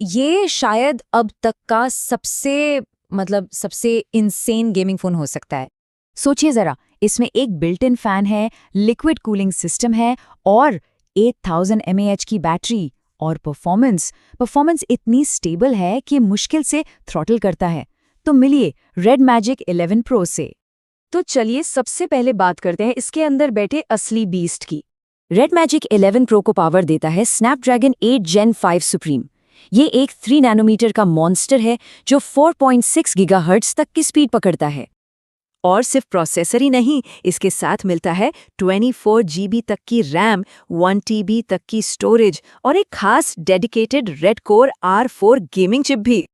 ये शायद अब तक का सबसे इंसेन गेमिंग फोन हो सकता है। सोचिए जरा, इसमें एक बिल्ट इन फैन है, लिक्विड कूलिंग सिस्टम है और 8000 mAh की बैटरी। और परफॉर्मेंस इतनी स्टेबल है कि मुश्किल से थ्रॉटल करता है। तो मिलिए रेड मैजिक 11 प्रो से। तो चलिए सबसे पहले बात करते हैं इसके अंदर बैठे असली बीस्ट की। रेड मैजिक 11 प्रो को पावर देता है स्नैपड्रैगन 8 Gen 5 सुप्रीम। ये एक 3 नैनोमीटर का मॉन्स्टर है जो 4.6 गीगाहर्ट्ज तक की स्पीड पकड़ता है। और सिर्फ प्रोसेसर ही नहीं, इसके साथ मिलता है 24 GB तक की रैम, 1 TB तक की स्टोरेज और एक खास dedicated red core R4 gaming chip भी।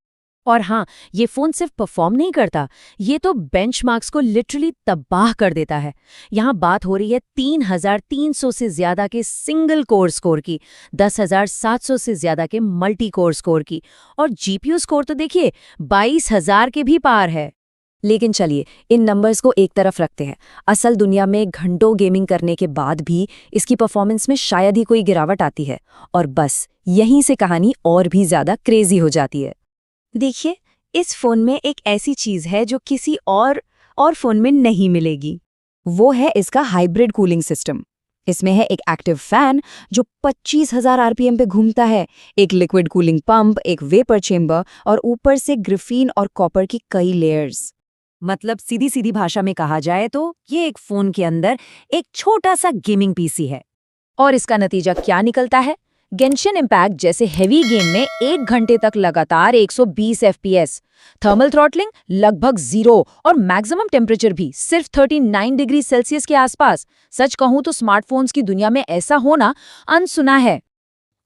और हाँ, ये फ़ोन सिर्फ परफॉर्म नहीं करता, ये तो बेंचमार्क्स को लिटरली तबाह कर देता है। यहाँ बात हो रही है 3300 से ज़्यादा के सिंगल कोर स्कोर की, 10,700 से ज़्यादा के मल्टी कोर स्कोर की, और जीपीयू स्कोर तो देखिए 22,000 के भी पार है। लेकिन चलिए इन नंबर्स को एक तरफ रखते हैं। असल दुनिया में घंटों गेमिंग करने के बाद भी इसकी परफॉर्मेंस में शायद ही कोई गिरावट आती है, और बस यहीं से कहानी और भी ज़्यादा क्रेजी हो जाती है। देखिए, इस फोन में एक ऐसी चीज है जो किसी और फोन में नहीं मिलेगी। वो है इसका हाइब्रिड कूलिंग सिस्टम। इसमें है एक एक्टिव फैन जो 25,000 आरपीएम पे घूमता है, एक लिक्विड कूलिंग पंप, एक वेपर चेंबर और ऊपर से ग्रिफीन और कॉपर की कई लेयर्स। मतलब सीधी सीधी भाषा में कहा जाए तो ये एक फोन के अंदर एक छोटा सा गेमिंग पीसी है। और इसका नतीजा क्या निकलता है? गेंशिन इम्पैक्ट जैसे हेवी गेम में 1 घंटे तक लगातार 120 FPS, थर्मल थ्रॉटलिंग लगभग 0 और मैक्सिमम टेम्परेचर भी सिर्फ 39 डिग्री सेल्सियस के आसपास। सच कहूं तो स्मार्टफोन्स की दुनिया में ऐसा होना अनसुना है।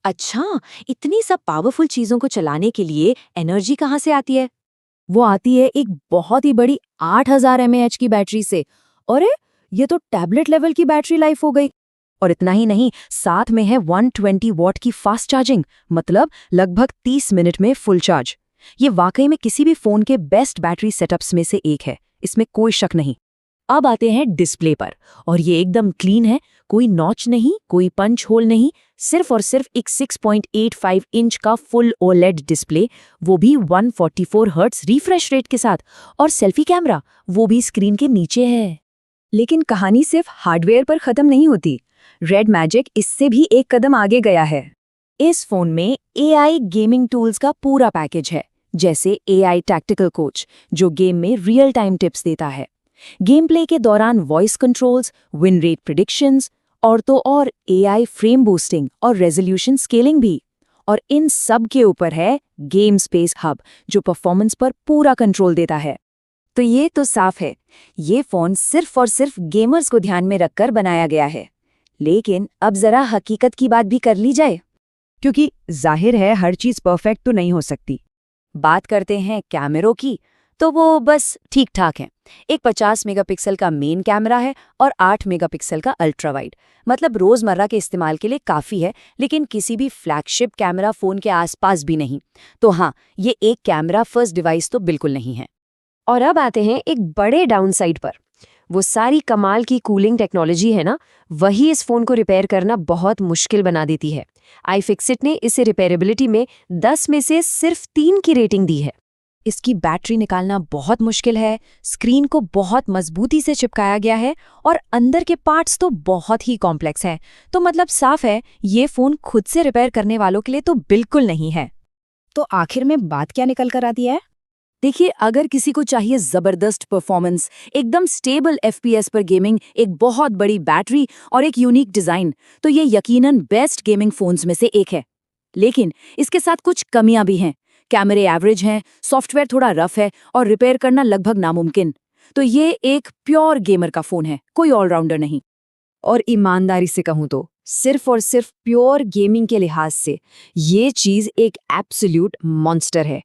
अच्छा, इतनी सब पावरफुल चीजों को चलाने के लिए एनर्जी कहाँ से आती है? वो आती है एक बहुत ही बड़ी 8000 mAh की बैटरी से। अरे ये तो टैबलेट लेवल की बैटरी लाइफ हो गई। और इतना ही नहीं, साथ में है 120 वॉट की फास्ट चार्जिंग, मतलब लगभग 30 मिनट में फुल चार्ज। ये वाकई में किसी भी फोन के बेस्ट बैटरी सेटअप्स में से एक है, इसमें कोई शक नहीं। अब आते हैं डिस्प्ले पर, और ये एकदम क्लीन है, कोई नॉच नहीं, कोई पंच होल नहीं, सिर्फ और सिर्फ एक 6.85 इंच का फुल ओलेड डिस्प्ले, वो भी 144 हर्ट्ज रिफ्रेश रेट के साथ, और सेल्फी कैमरा वो भी स्क्रीन के नीचे है। लेकिन कहानी सिर्फ हार्डवेयर पर खत्म नहीं होती। रेड मैजिक इससे भी एक कदम आगे गया है। इस फोन में AI गेमिंग टूल्स का पूरा पैकेज है, जैसे AI टैक्टिकल कोच जो गेम में रियल टाइम टिप्स देता है, गेम प्ले के दौरान voice controls, win rate predictions, और तो और AI फ्रेम बूस्टिंग और रेजोल्यूशन स्केलिंग भी। और इन सब के ऊपर है गेम स्पेस हब जो परफॉर्मेंस पर पूरा कंट्रोल देता है। तो ये तो साफ है, ये फोन सिर्फ और सिर्फ गेमर्स को ध्यान में रखकर बनाया गया है। लेकिन अब जरा हकीकत की बात भी कर ली जाए, क्योंकि जाहिर है हर चीज परफेक्ट तो नहीं हो सकती। बात करते हैं कैमरों की, तो वो बस ठीक ठाक है। एक 50 मेगापिक्सल का मेन कैमरा है और 8 मेगापिक्सल का अल्ट्रा वाइड, मतलब रोजमर्रा के इस्तेमाल के लिए काफी है, लेकिन किसी भी फ्लैगशिप कैमरा फोन के आसपास भी नहीं। तो हाँ, ये एक कैमरा फर्स्ट डिवाइस तो बिल्कुल नहीं है। और अब आते हैं एक बड़े डाउनसाइड पर। वो सारी कमाल की कूलिंग टेक्नोलॉजी है ना, वही इस फोन को रिपेयर करना बहुत मुश्किल बना देती है। iFixit ने इसे रिपेयरेबिलिटी में 10 में से सिर्फ 3 की रेटिंग दी है। इसकी बैटरी निकालना बहुत मुश्किल है, स्क्रीन को बहुत मजबूती से चिपकाया गया है, और अंदर के पार्ट्स तो बहुत ही कॉम्प्लेक्स हैं। तो मतलब साफ है, ये फोन खुद से रिपेयर करने वालों के लिए तो बिल्कुल नहीं है। तो आखिर में बात क्या निकल कर आती है? देखिए, अगर किसी को चाहिए जबरदस्त परफॉर्मेंस, एकदम स्टेबल FPS पर गेमिंग, एक बहुत बड़ी बैटरी और एक यूनिक डिजाइन, तो ये यकीनन बेस्ट गेमिंग फोन्स में से एक है। लेकिन इसके साथ कुछ कमियां भी हैं। कैमरे एवरेज हैं, सॉफ्टवेयर थोड़ा रफ है और रिपेयर करना लगभग नामुमकिन। तो ये एक प्योर गेमर का फोन है, कोई ऑलराउंडर नहीं। और ईमानदारी से कहूं तो सिर्फ और सिर्फ प्योर गेमिंग के लिहाज से ये चीज एक एब्सोल्यूट मॉन्स्टर है।